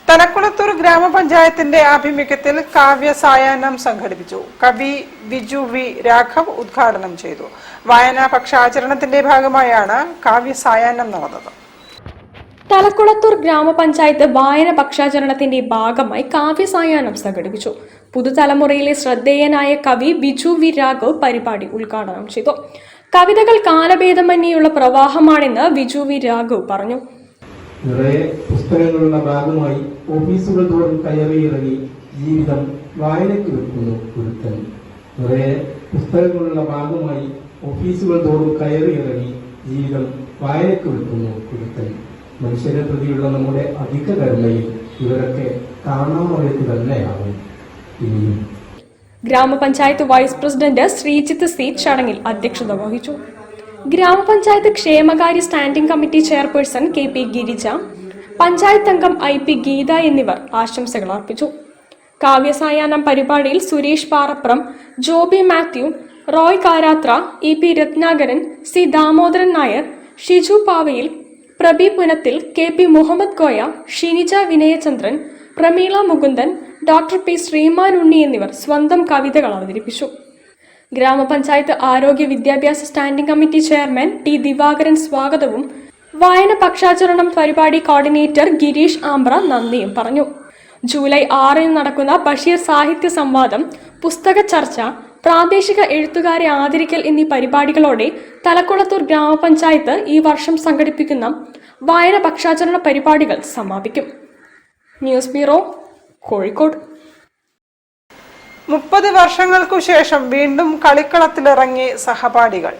തലക്കുളത്തൂർ ഗ്രാമപഞ്ചായത്തിന്റെ ആഭിമുഖ്യത്തിൽ കാവ്യ സായാഹ്നം സംഘടിപ്പിച്ചു. കവി വിജു വി രാഘവ് ഉദ്ഘാടനം ചെയ്തു. വായനാ പക്ഷാചരണത്തിന്റെ ഭാഗമായാണ് കാവ്യ സായാഹ്നം നടന്നത്. തലക്കുളത്തൂർ ഗ്രാമപഞ്ചായത്ത് വായന പക്ഷാചരണത്തിന്റെ ഭാഗമായി കാവ്യ സായാഹ്നം സംഘടിപ്പിച്ചു. പുതുതലമുറയിലെ ശ്രദ്ധേയനായ കവി വിജു വി രാഘവ് പരിപാടി ഉദ്ഘാടനം ചെയ്തു. കവിതകൾ കാലഭേദമന്യേയുള്ള പ്രവാഹമാണെന്ന് വിജു വി രാഘവ് പറഞ്ഞു. നിറയെ പുസ്തകങ്ങളുടെ ഭാഗമായി ഓഫീസുകൾ തോറും കയറിയിറങ്ങി ജീവിതം വായനയ്ക്ക് വെക്കുന്നു ഒരുത്തൻ. നിറയെ പുസ്തകങ്ങളുടെ ഭാഗമായി ഓഫീസുകൾ തോറും കയറിയിറങ്ങി ജീവിതം വായനയ്ക്ക് വെക്കുന്നു ഒരുത്തൻ. മനുഷ്യരെ പ്രതിയുള്ള നമ്മുടെ അധിക കരുണയിൽ ഇവരൊക്കെ കാണാമഴയ്ക്ക് തന്നെയാവും ഇനിയും. ഗ്രാമപഞ്ചായത്ത് വൈസ് പ്രസിഡന്റ് ശ്രീജിത്ത് സി ചടങ്ങിൽ അധ്യക്ഷത വഹിച്ചു. ഗ്രാമപഞ്ചായത്ത് ക്ഷേമകാര്യ standing committee chairperson K P Girija, panchayat അംഗം ഐ.പി. ഗീത എന്നിവർ ആശംസകൾ അർപ്പിച്ചു. കാവ്യസായാഹ്നം പരിപാടിയിൽ Suresh Parapram, Joby Mathew, Roy Karathra, E P. Ratnakaran, C Damodaran Nair, Shiju Pavayil, Prabi Punathil, K P Muhammad Koya, Shinija Vinayachandran, Prameela Mukundan, doctor P Sriman Unni എന്നിവർ സ്വന്തം കവിതകൾ അവതരിപ്പിച്ചു. ഗ്രാമപഞ്ചായത്ത് ആരോഗ്യ വിദ്യാഭ്യാസ standing committee chairman T Divakaran സ്വാഗതവും വായന പക്ഷാചരണം പരിപാടി കോർഡിനേറ്റർ ഗിരീഷ് ആംബ്ര നന്ദിയും പറഞ്ഞു. ജൂലൈ 6 നടക്കുന്ന ബഷീർ സാഹിത്യ സംവാദം, പുസ്തക ചർച്ച, പ്രാദേശിക എഴുത്തുകാരെ ആദരിക്കൽ എന്നീ പരിപാടികളോടെ തലക്കുളത്തൂർ ഗ്രാമപഞ്ചായത്ത് ഈ വർഷം സംഘടിപ്പിക്കുന്ന വായന പക്ഷാചരണ പരിപാടികൾ സമാപിക്കും. News bureau, Kozhikode. 30 വർഷങ്ങൾക്കു ശേഷം വീണ്ടും കളിക്കളത്തിലിറങ്ങി സഹപാഠികൾ.